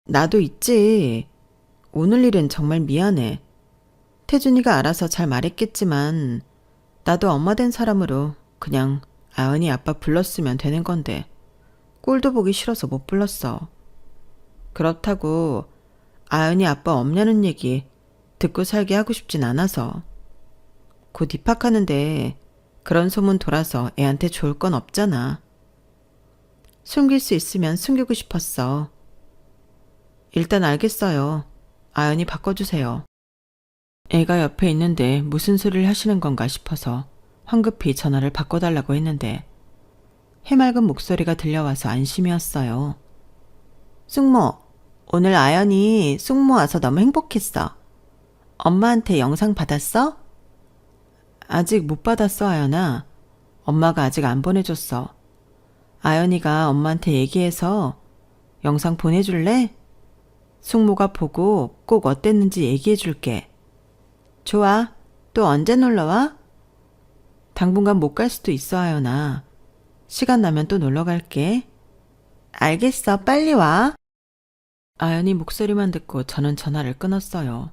나도 있지. 오늘 일은 정말 미안해. 태준이가 알아서 잘 말했겠지만 나도 엄마 된 사람으로 그냥 아연이 아빠 불렀으면 되는 건데 꼴도 보기 싫어서 못 불렀어. 그렇다고 아연이 아빠 없냐는 얘기 듣고 살게 하고 싶진 않아서. 곧 입학하는데 그런 소문 돌아서 애한테 좋을 건 없잖아. 숨길 수 있으면 숨기고 싶었어. 일단 알겠어요. 아연이 바꿔주세요. 애가 옆에 있는데 무슨 소리를 하시는 건가 싶어서 황급히 전화를 바꿔달라고 했는데 해맑은 목소리가 들려와서 안심이었어요. 숙모, 오늘 아연이 숙모 와서 너무 행복했어. 엄마한테 영상 받았어? 아직 못 받았어, 아연아. 엄마가 아직 안 보내줬어. 아연이가 엄마한테 얘기해서 영상 보내줄래? 숙모가 보고 꼭 어땠는지 얘기해줄게. 좋아. 또 언제 놀러와? 당분간 못 갈 수도 있어, 아연아. 시간 나면 또 놀러 갈게. 알겠어. 빨리 와. 아연이 목소리만 듣고 저는 전화를 끊었어요.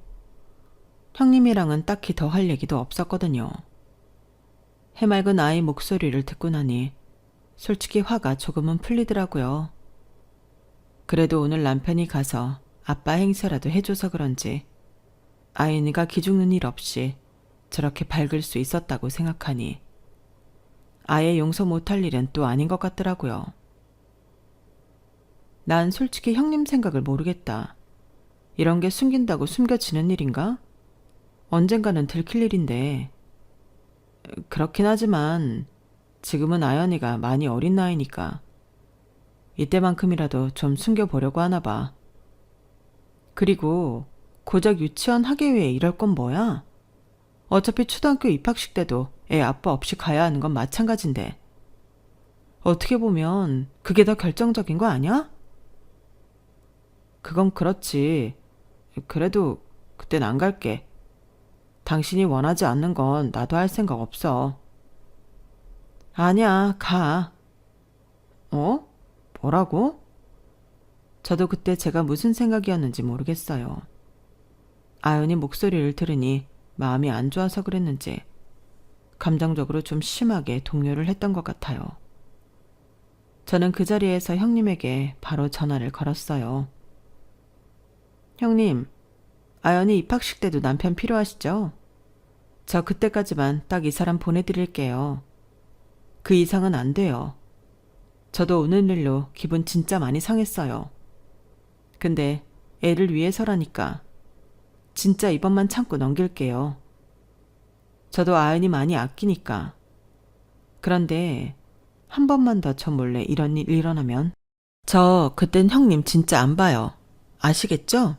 형님이랑은 딱히 더 할 얘기도 없었거든요. 해맑은 아이 목소리를 듣고 나니 솔직히 화가 조금은 풀리더라고요. 그래도 오늘 남편이 가서 아빠 행세라도 해줘서 그런지 아연이가 기죽는 일 없이 저렇게 밝을 수 있었다고 생각하니 아예 용서 못할 일은 또 아닌 것 같더라고요. 난 솔직히 형님 생각을 모르겠다. 이런 게 숨긴다고 숨겨지는 일인가? 언젠가는 들킬 일인데. 그렇긴 하지만 지금은 아연이가 많이 어린 나이니까 이때만큼이라도 좀 숨겨보려고 하나 봐. 그리고 고작 유치원 학예회에 이럴 건 뭐야? 어차피 초등학교 입학식 때도 애 아빠 없이 가야 하는 건 마찬가지인데. 어떻게 보면 그게 더 결정적인 거 아니야? 그건 그렇지. 그래도 그땐 안 갈게. 당신이 원하지 않는 건 나도 할 생각 없어. 아니야, 가. 어? 뭐라고? 저도 그때 제가 무슨 생각이었는지 모르겠어요. 아연이 목소리를 들으니 마음이 안 좋아서 그랬는지 감정적으로 좀 심하게 동요를 했던 것 같아요. 저는 그 자리에서 형님에게 바로 전화를 걸었어요. 형님, 아연이 입학식 때도 남편 필요하시죠? 저 그때까지만 딱 이 사람 보내드릴게요. 그 이상은 안 돼요. 저도 오는 일로 기분 진짜 많이 상했어요. 근데 애를 위해서라니까 진짜 이번만 참고 넘길게요. 저도 아연이 많이 아끼니까. 그런데 한 번만 더 저 몰래 이런 일 일어나면 저 그땐 형님 진짜 안 봐요. 아시겠죠?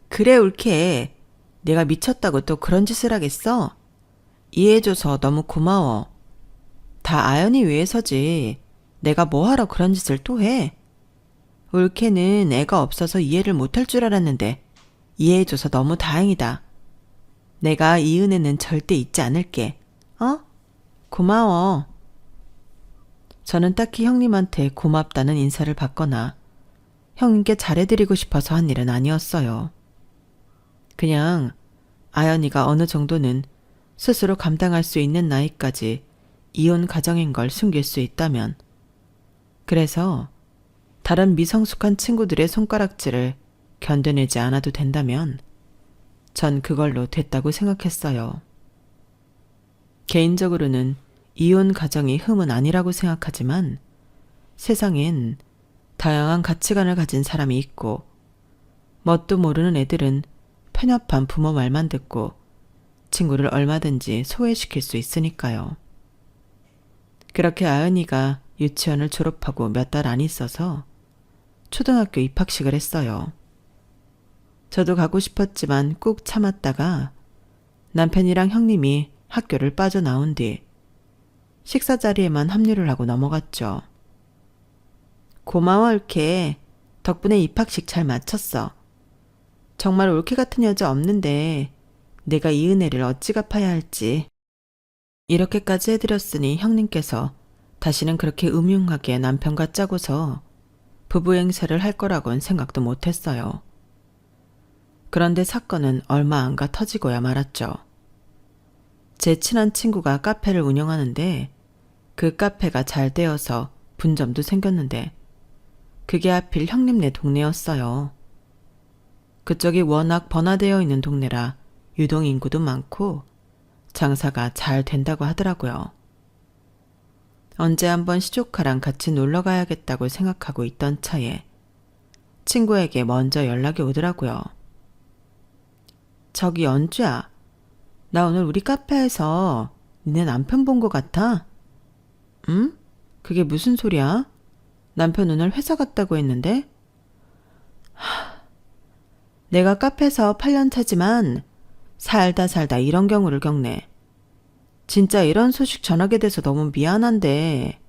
그래 올케. 내가 미쳤다고 또 그런 짓을 하겠어? 이해해줘서 너무 고마워. 다 아연이 위해서지. 내가 뭐하러 그런 짓을 또 해? 올케는 애가 없어서 이해를 못할 줄 알았는데 이해해줘서 너무 다행이다. 내가 이 은혜는 절대 잊지 않을게. 어? 고마워. 저는 딱히 형님한테 고맙다는 인사를 받거나 형님께 잘해드리고 싶어서 한 일은 아니었어요. 그냥 아연이가 어느 정도는 스스로 감당할 수 있는 나이까지 이혼 가정인 걸 숨길 수 있다면, 그래서 다른 미성숙한 친구들의 손가락질을 견뎌내지 않아도 된다면 전 그걸로 됐다고 생각했어요. 개인적으로는 이혼 가정이 흠은 아니라고 생각하지만 세상엔 다양한 가치관을 가진 사람이 있고 뭣도 모르는 애들은 편협한 부모 말만 듣고 친구를 얼마든지 소외시킬 수 있으니까요. 그렇게 아은이가 유치원을 졸업하고 몇 달 안 있어서 초등학교 입학식을 했어요. 저도 가고 싶었지만 꾹 참았다가 남편이랑 형님이 학교를 빠져나온 뒤 식사 자리에만 합류를 하고 넘어갔죠. 고마워 올케. 덕분에 입학식 잘 마쳤어. 정말 올케 같은 여자 없는데 내가 이 은혜를 어찌 갚아야 할지. 이렇게까지 해드렸으니 형님께서 다시는 그렇게 음흉하게 남편과 짜고서 부부 행세를 할 거라곤 생각도 못했어요. 그런데 사건은 얼마 안 가 터지고야 말았죠. 제 친한 친구가 카페를 운영하는데 그 카페가 잘 되어서 분점도 생겼는데 그게 하필 형님네 동네였어요. 그쪽이 워낙 번화되어 있는 동네라 유동 인구도 많고 장사가 잘 된다고 하더라고요. 언제 한번 시조카랑 같이 놀러 가야겠다고 생각하고 있던 차에 친구에게 먼저 연락이 오더라고요. 저기 연주야, 나 오늘 우리 카페에서 니네 남편 본 것 같아. 응? 그게 무슨 소리야? 남편 오늘 회사 갔다고 했는데? 내가 카페에서 8년 차지만 살다 이런 경우를 겪네. 진짜 이런 소식 전하게 돼서 너무 미안한데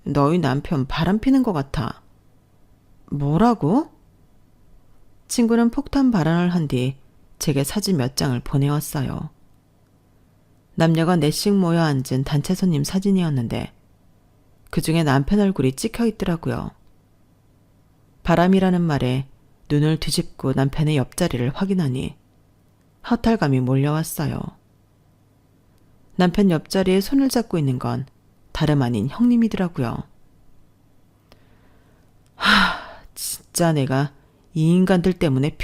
너희 남편 바람 피는 것 같아. 뭐라고? 친구는 폭탄 발언을 한 뒤 제게 사진 몇 장을 보내왔어요. 남녀가 넷씩 모여 앉은 단체 손님 사진이었는데 그중에 남편 얼굴이 찍혀 있더라고요. 바람이라는 말에 눈을 뒤집고 남편의 옆자리를 확인하니 허탈감이 몰려왔어요. 남편 옆자리에 손을 잡고 있는 건 다름 아닌 형님이더라고요. 진짜 내가 이 인간들 때문에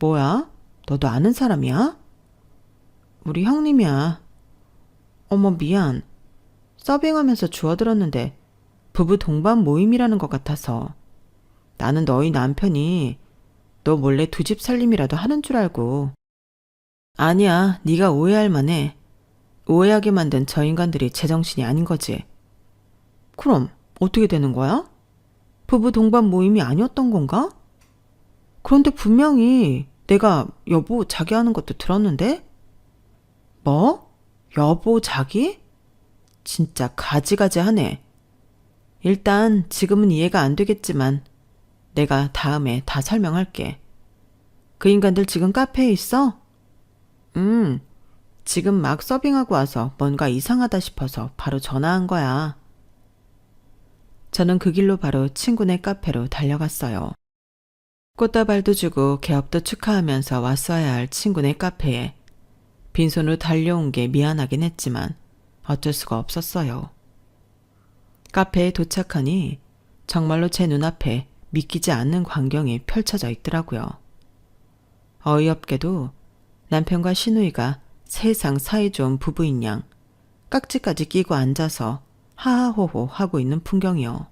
뭐야? 너도 아는 사람이야? 우리 형님이야. 어머 미안. 서빙하면서 주워들었는데 부부 동반 모임이라는 것 같아서 나는 너희 남편이 너 몰래 두 집 살림이라도 하는 줄 알고. 아니야, 네가 오해할 만해. 오해하게 만든 저 인간들이 제정신이 아닌 거지. 그럼 어떻게 되는 거야? 부부 동반 모임이 아니었던 건가? 그런데 분명히 내가 여보 자기 하는 것도 들었는데? 뭐? 여보 자기? 진짜 가지가지하네. 일단 지금은 이해가 안 되겠지만 내가 다음에 다 설명할게. 그 인간들 지금 카페에 있어? 지금 막 서빙하고 와서 뭔가 이상하다 싶어서 바로 전화한 거야. 저는 그 길로 바로 친구네 카페로 달려갔어요. 꽃다발도 주고 개업도 축하하면서 왔어야 할 친구네 카페에 빈손으로 달려온 게 미안하긴 했지만 어쩔 수가 없었어요. 카페에 도착하니 정말로 제 눈앞에 믿기지 않는 광경이 펼쳐져 있더라고요. 어이없게도 남편과 시누이가 세상 사이좋은 부부인 양 깍지까지 끼고 앉아서 하하호호 하고 있는 풍경이요.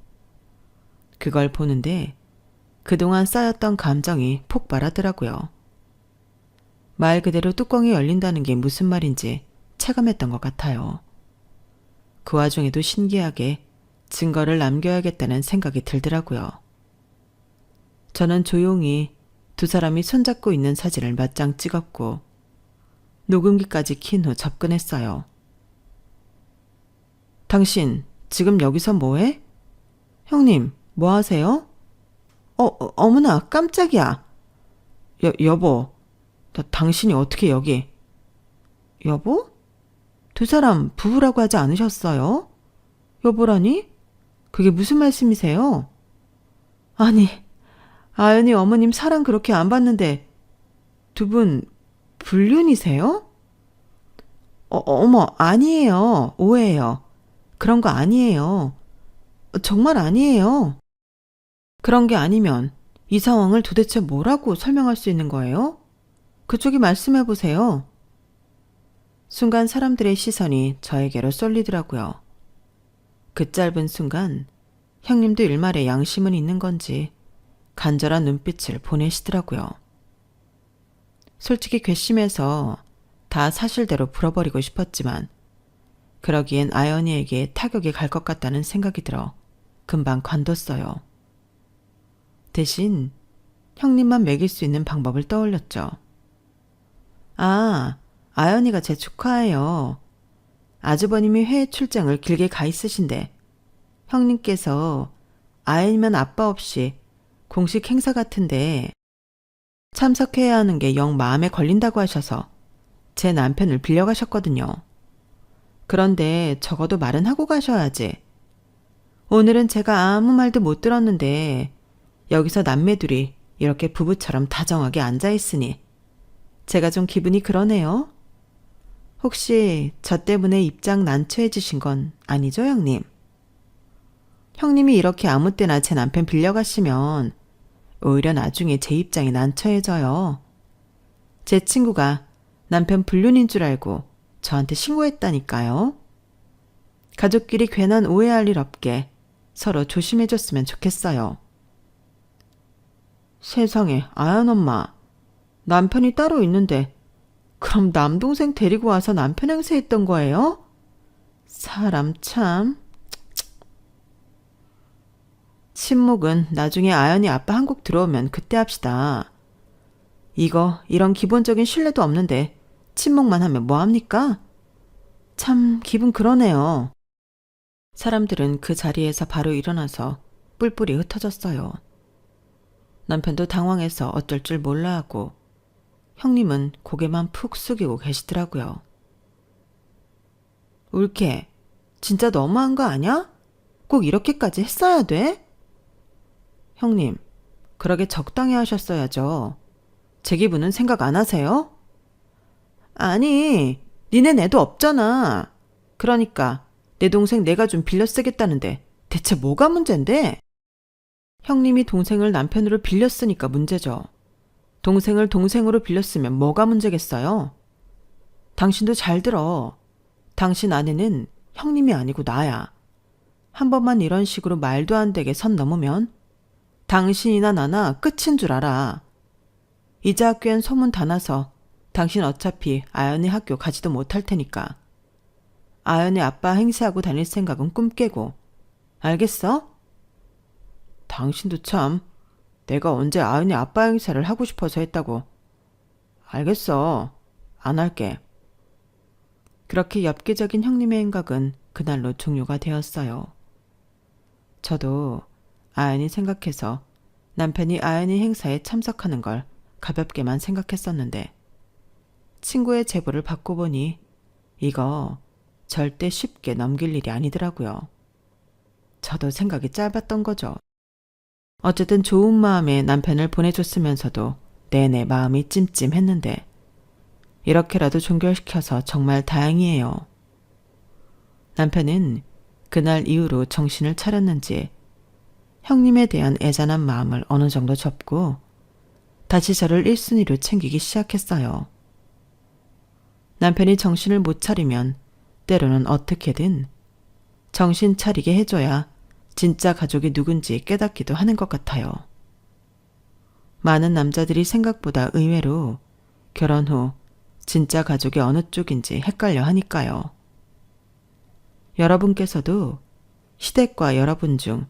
그걸 보는데 그동안 쌓였던 감정이 폭발하더라고요. 말 그대로 뚜껑이 열린다는 게 무슨 말인지 체감했던 것 같아요. 그 와중에도 신기하게 증거를 남겨야겠다는 생각이 들더라고요. 저는 조용히 두 사람이 손잡고 있는 사진을 몇 장 찍었고 녹음기까지 킨 후 접근했어요. 당신 지금 여기서 뭐해? 형님 뭐 하세요? 어머나 깜짝이야. 여보, 당신이 어떻게 여기? 여보? 두 사람 부부라고 하지 않으셨어요? 여보라니? 그게 무슨 말씀이세요? 아니, 아연이 어머님 사랑 그렇게 안 받는데 두 분 불륜이세요? 어머, 아니에요. 오해예요. 그런 거 아니에요. 정말 아니에요. 그런 게 아니면 이 상황을 도대체 뭐라고 설명할 수 있는 거예요? 그쪽이 말씀해 보세요. 순간 사람들의 시선이 저에게로 쏠리더라고요. 그 짧은 순간 형님도 일말의 양심은 있는 건지 간절한 눈빛을 보내시더라고요. 솔직히 괘씸해서 다 사실대로 풀어버리고 싶었지만 그러기엔 아연이에게 타격이 갈 것 같다는 생각이 들어 금방 관뒀어요. 대신 형님만 먹일 수 있는 방법을 떠올렸죠. 아, 아연이가 제 조카예요. 아주버님이 해외 출장을 길게 가 있으신데 형님께서 아연이면 아빠 없이 공식 행사 같은데 참석해야 하는 게 영 마음에 걸린다고 하셔서 제 남편을 빌려가셨거든요. 그런데 적어도 말은 하고 가셔야지. 오늘은 제가 아무 말도 못 들었는데 여기서 남매둘이 이렇게 부부처럼 다정하게 앉아있으니 제가 좀 기분이 그러네요. 혹시 저 때문에 입장 난처해지신 건 아니죠, 형님? 형님이 이렇게 아무 때나 제 남편 빌려가시면 오히려 나중에 제 입장이 난처해져요. 제 친구가 남편 불륜인 줄 알고 저한테 신고했다니까요. 가족끼리 괜한 오해할 일 없게 서로 조심해줬으면 좋겠어요. 세상에, 아연 엄마. 남편이 따로 있는데 그럼 남동생 데리고 와서 남편 행세했던 거예요? 사람 참. 친목은 나중에 아연이 아빠 한국 들어오면 그때 합시다. 이런 기본적인 신뢰도 없는데 친목만 하면 뭐합니까? 참 기분 그러네요. 사람들은 그 자리에서 바로 일어나서 뿔뿔이 흩어졌어요. 남편도 당황해서 어쩔 줄 몰라 하고 형님은 고개만 푹 숙이고 계시더라고요. 울케, 진짜 너무한 거 아냐? 꼭 이렇게까지 했어야 돼? 형님, 그러게 적당히 하셨어야죠. 제 기분은 생각 안 하세요? 아니, 니넨 애도 없잖아. 그러니까 내 동생 내가 좀 빌려 쓰겠다는데 대체 뭐가 문제인데? 형님이 동생을 남편으로 빌렸으니까 문제죠. 동생을 동생으로 빌렸으면 뭐가 문제겠어요? 당신도 잘 들어. 당신 아내는 형님이 아니고 나야. 한 번만 이런 식으로 말도 안 되게 선 넘으면 당신이나 나나 끝인 줄 알아. 이제 학교엔 소문 다 나서 당신 어차피 아연이 학교 가지도 못할 테니까. 아연이 아빠 행세하고 다닐 생각은 꿈 깨고. 알겠어? 당신도 참, 내가 언제 아연이 아빠 행세를 하고 싶어서 했다고. 알겠어. 안 할게. 그렇게 엽기적인 형님의 행각은 그날로 종료가 되었어요. 저도 아연이 생각해서 남편이 아연이 행사에 참석하는 걸 가볍게만 생각했었는데 친구의 제보를 받고 보니 이거 절대 쉽게 넘길 일이 아니더라고요. 저도 생각이 짧았던 거죠. 어쨌든 좋은 마음에 남편을 보내줬으면서도 내내 마음이 찜찜했는데 이렇게라도 종결시켜서 정말 다행이에요. 남편은 그날 이후로 정신을 차렸는지 형님에 대한 애잔한 마음을 어느 정도 접고 다시 저를 1순위로 챙기기 시작했어요. 남편이 정신을 못 차리면 때로는 어떻게든 정신 차리게 해줘야 진짜 가족이 누군지 깨닫기도 하는 것 같아요. 많은 남자들이 생각보다 의외로 결혼 후 진짜 가족이 어느 쪽인지 헷갈려 하니까요. 여러분께서도 시댁과 여러분 중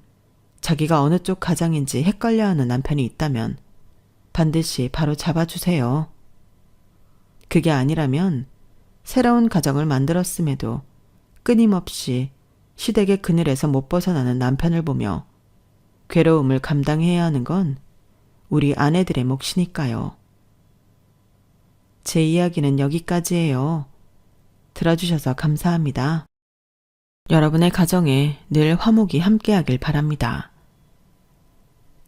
자기가 어느 쪽 가장인지 헷갈려하는 남편이 있다면 반드시 바로 잡아주세요. 그게 아니라면 새로운 가정을 만들었음에도 끊임없이 시댁의 그늘에서 못 벗어나는 남편을 보며 괴로움을 감당해야 하는 건 우리 아내들의 몫이니까요. 제 이야기는 여기까지예요. 들어주셔서 감사합니다. 여러분의 가정에 늘 화목이 함께하길 바랍니다.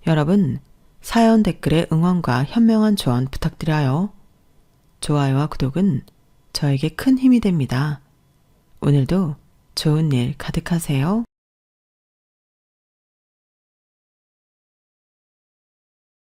여러분, 사연 댓글에 응원과 현명한 조언 부탁드려요. 좋아요와 구독은 저에게 큰 힘이 됩니다. 오늘도 좋은 일 가득하세요.